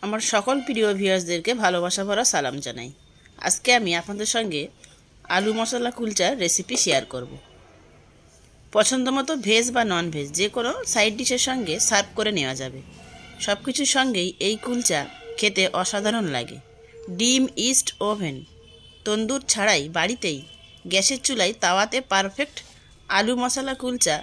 আমার সকল প্রিয় ভিউয়ার্সদেরকে ভালোবাসা ভরা সালাম জানাই। আজকে আমি আপনাদের সঙ্গে আলু মশলা কুলচার রেসিপি শেয়ার করব। পছন্দ মতো ভেজ বা নন ভেজ যে কোনো সাইড ডিশের সঙ্গে সার্ভ করে নেওয়া যাবে। সব কিছুর সঙ্গেই এই কুলচা খেতে অসাধারণ লাগে। ডিম, ইস্ট, ওভেন, তন্দুর ছাড়াই বাড়িতেই গ্যাসের চুলায় তাওয়াতে পারফেক্ট আলু মশলা কুলচা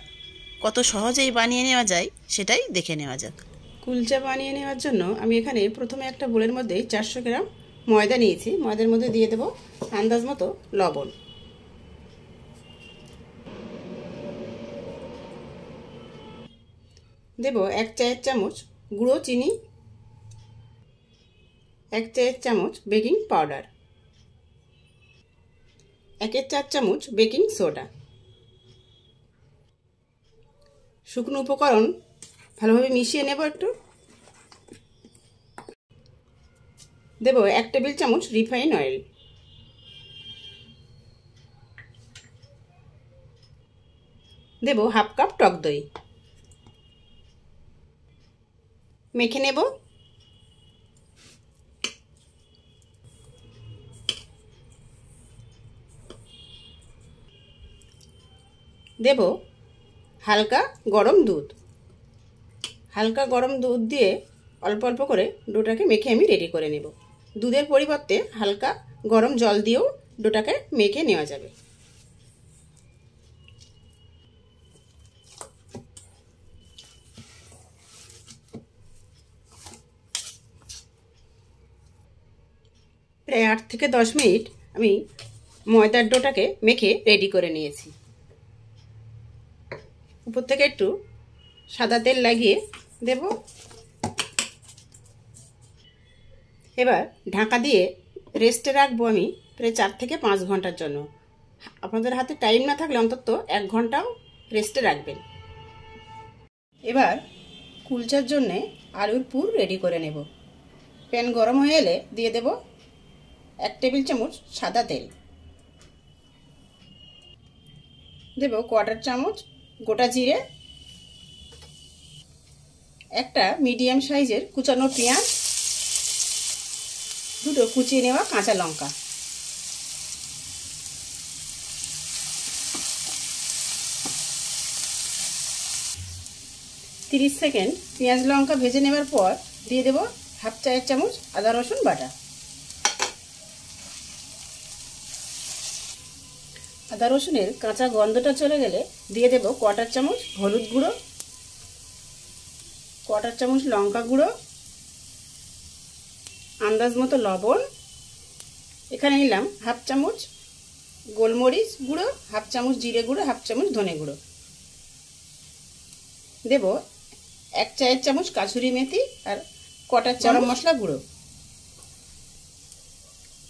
কত সহজেই বানিয়ে নেওয়া যায় সেটাই দেখে নেওয়া যাক। কুলচা বানিয়ে নেওয়ার জন্য আমি এখানে প্রথমে একটা বোলের মধ্যে 400 গ্রাম ময়দা নিয়েছি। ময়দার মধ্যে দিয়ে দেব আন্দাজ মতো লবণ, দেব 1 চায়ের চামচ গুঁড়ো চিনি, 1 চায়ের চামচ বেকিং পাউডার, 1/4 চামচ বেকিং সোডা। শুকনো উপকরণ ভালোভাবে মিশিয়ে নেব। একটু দেব 1 টেবিল চামচ রিফাইন অয়েল, দেব হাফ কাপ টক দই। মেখে নেব। দেব হালকা গরম দুধ। হালকা গরম দুধ দিয়ে অল্প অল্প করে ডোটাকে মেখে আমি রেডি করে নেব। দুধের পরিবর্তে হালকা গরম জল দিয়েও ডোটাকে মেখে নেওয়া যাবে। প্রায় 8 থেকে 10 মিনিট আমি ময়দার ডোটাকে মেখে রেডি করে নিয়েছি। উপর থেকে একটু সাদা তেল লাগিয়ে দেব। এবার ঢাকা দিয়ে রেস্টে রাখবো আমি প্রায় 4 থেকে 5 ঘন্টার জন্য। আপনাদের হাতে টাইম না থাকলে অন্তত 1 ঘন্টাও রেস্টে রাখবেন। এবার কুলচার জন্যে আলুর পুর রেডি করে নেব। প্যান গরম হয়ে এলে দিয়ে দেব 1 টেবিল চামচ সাদা তেল, দেব 1/4 চামচ গোটা জিরে, একটা মিডিয়াম সাইজের কুচানো পেঁয়াজ, দুটো কুচিয়ে নেওয়া কাঁচা লঙ্কা। তিরিশ সেকেন্ড পেঁয়াজ লঙ্কা ভেজে নেওয়ার পর দিয়ে দেব হাফ চায়ের চামচ আদা রসুন বাটা। আদা রসুনের কাঁচা গন্ধটা চলে গেলে দিয়ে দেব 1/4 চামচ হলুদ গুঁড়ো, 1/4 চামচ লঙ্কা গুঁড়ো, আন্দাজ মতো লবণ। এখানে নিলাম হাফ চামচ গোলমরিচ গুঁড়ো, হাফ চামচ জিরে গুঁড়ো, হাফ চামচ ধনে গুঁড়ো। দেব 1 চায়ের চামচ কাসুরি মেথি আর 1/4 চামচ গরম মশলা গুঁড়ো।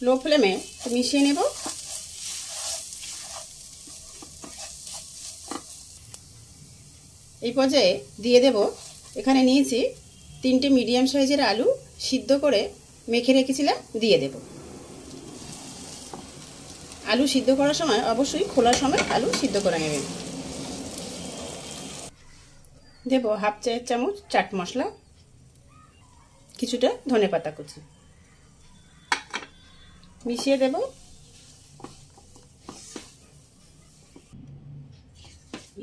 লো ফ্লেমে মিশিয়ে নেব। এই পর্যায়ে দিয়ে দেব, এখানে নিয়েছি 3টে মিডিয়াম সাইজের আলু সিদ্ধ করে মেখে রেখেছিলাম, দিয়ে দেব। আলু সিদ্ধ করার সময় অবশ্যই খোলার সময় আলু সিদ্ধ করে নেবেন। দেব হাফ চায়ের চামচ চাট মশলা, কিছুটা ধনেপাতা কুচি মিশিয়ে দেব।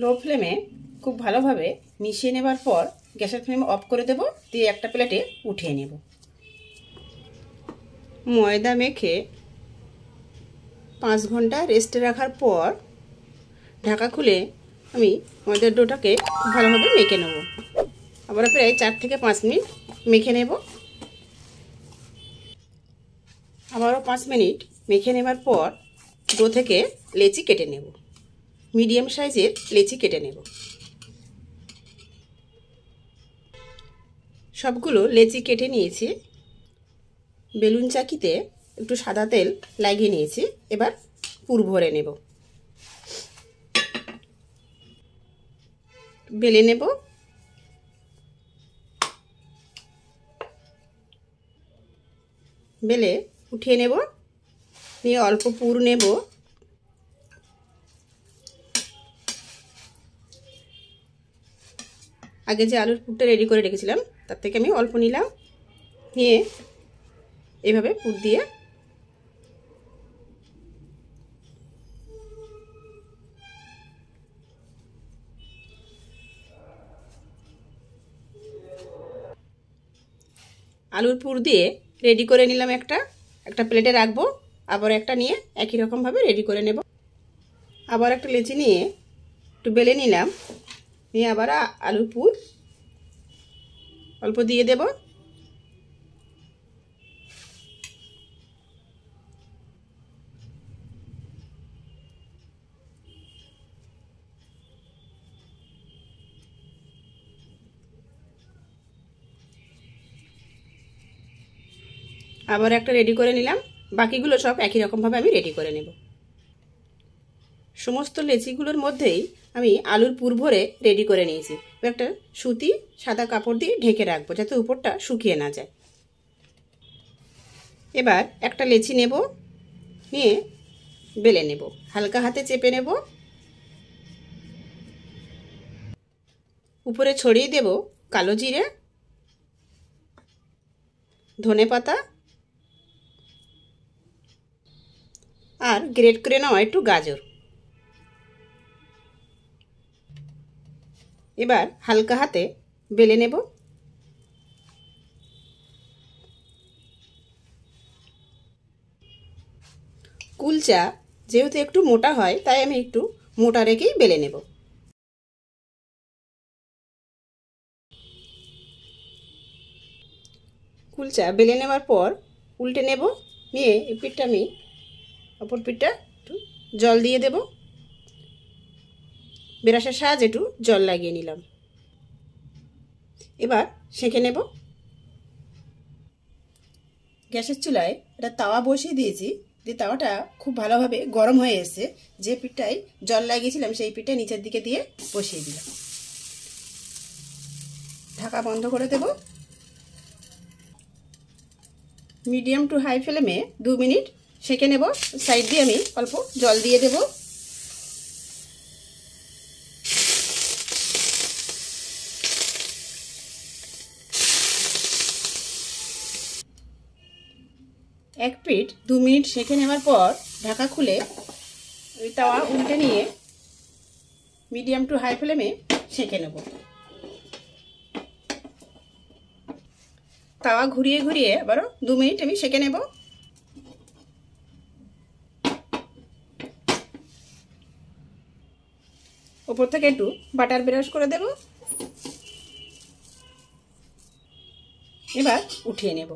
লো ফ্লেমে খুব ভালোভাবে মিশিয়ে নেবার পর গ্যাসের ফ্লেম অফ করে দেব, দিয়ে একটা প্লেটে উঠিয়ে নেব। ময়দা মেখে 5 ঘন্টা রেস্টে রাখার পর ঢাকা খুলে আমি ময়দার ডোটাকে ভালোভাবে মেখে নেব। আবার প্রায় 4 থেকে 5 মিনিট মেখে নেব। আবারও 5 মিনিট মেখে নেবার পর ডো থেকে লেচি কেটে নেব। মিডিয়াম সাইজের লেচি কেটে নেব। সবগুলো লেচি কেটে নিয়েছি। বেলুন চাকিতে একটু সাদা তেল লাগিয়ে নিয়েছি। এবার পুর ভরে নেব। বেলে নেব। বেলে উঠিয়ে নেব। নিয়ে অল্প পুর নেব। আগে যে আলুর পুরটা রেডি করে রেখেছিলাম তার থেকে আমি অল্প নিলাম, নিয়ে এইভাবে পুর দিয়ে আলুর পুর দিয়ে রেডি করে নিলাম। একটা প্লেটে রাখবো, আবার একটা নিয়ে একই রকমভাবে রেডি করে নেব। আবার একটা লেচি নিয়ে একটু বেলে নিলাম, নিয়ে আবার আলুর পুর অল্প দিয়ে দেব। আবার একটা রেডি করে নিলাম। বাকিগুলো সব একই রকমভাবে আমি রেডি করে নেব। সমস্ত লেচিগুলোর মধ্যেই আমি আলুর পুর ভরে রেডি করে নিয়েছি। একটা সুতি সাদা কাপড় দিয়ে ঢেকে রাখবো যাতে উপরটা শুকিয়ে না যায়। এবার একটা লেচি নেব, নিয়ে বেলে নেব, হালকা হাতে চেপে নেব, উপরে ছড়িয়ে দেব কালো জিরে, ধনেপাতা আর গ্রেট করে নেওয়া একটু গাজর। এবার হালকা হাতে বেলে নেব। কুলচা যেহেতু একটু মোটা হয় তাই আমি একটু মোটা রেখেই বেলে নেব। কুলচা বেলে নেওয়ার পর উল্টে নেব, নিয়ে এই পিঠটা আমি অপর পিঠটা একটু জল দিয়ে দেব। ব্রাশের সাহায্যে একটু জল লাগিয়ে নিলাম। এবার সেঁকে নেব। গ্যাসের চুলায় একটা তাওয়া বসিয়ে দিয়েছি, যে তাওয়াটা খুব ভালোভাবে গরম হয়ে এসেছে। যে পিঠটায় জল লাগিয়েছিলাম সেই পিঠটা নিচের দিকে দিয়ে বসিয়ে দিলাম। ঢাকা বন্ধ করে দেব। মিডিয়াম টু হাই ফ্লেমে 2 মিনিট সেঁকে নেব। সাইড দিয়ে আমি অল্প জল দিয়ে দেব। এক পিঠ 2 মিনিট সেঁকে নেওয়ার পর ঢাকা খুলে ওই তাওয়া উল্টে নিয়ে মিডিয়াম টু হাই ফ্লেমে সেঁকে নেব। তাওয়া ঘুরিয়ে ঘুরিয়ে আবারও 2 মিনিট আমি সেঁকে নেব। ওপর থেকে একটু বাটার ব্রাশ করে দেব। এবার উঠিয়ে নেব।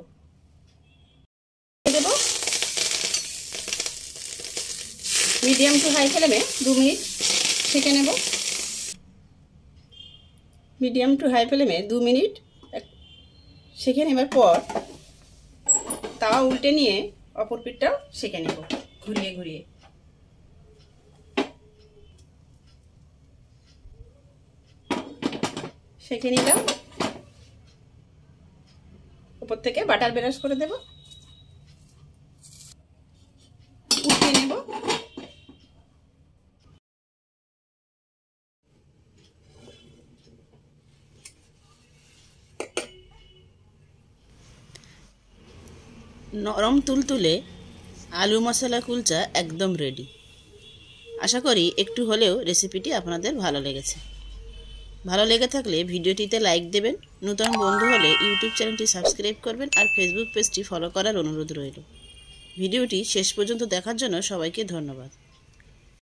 দেব মিডিয়াম টু হাই ফ্লেমে 2 মিনিট সেঁকে নেব। মিডিয়াম টু হাই ফ্লেমে 2 মিনিট সেঁকে নেবার পর তাওয়া উল্টে নিয়ে অপর পিঠটাও সেঁকে নেব ঘুরিয়ে ঘুরিয়ে। সেঁকে নিলাম। উপর থেকে বাটার ব্রাশ করে দেব। উঠিয়ে নেব। নরম তুলতুলে আলু মশলা কুলচা একদম রেডি। আশা করি একটু হলেও রেসিপিটি আপনাদের ভালো লেগেছে। ভালো লেগে থাকলে ভিডিওটিতে লাইক দেবেন, নতুন বন্ধু হলে ইউটিউব চ্যানেলটি সাবস্ক্রাইব করবেন আর ফেসবুক পেজটি ফলো করার অনুরোধ রইল। ভিডিওটি শেষ পর্যন্ত দেখার জন্য সবাইকে ধন্যবাদ।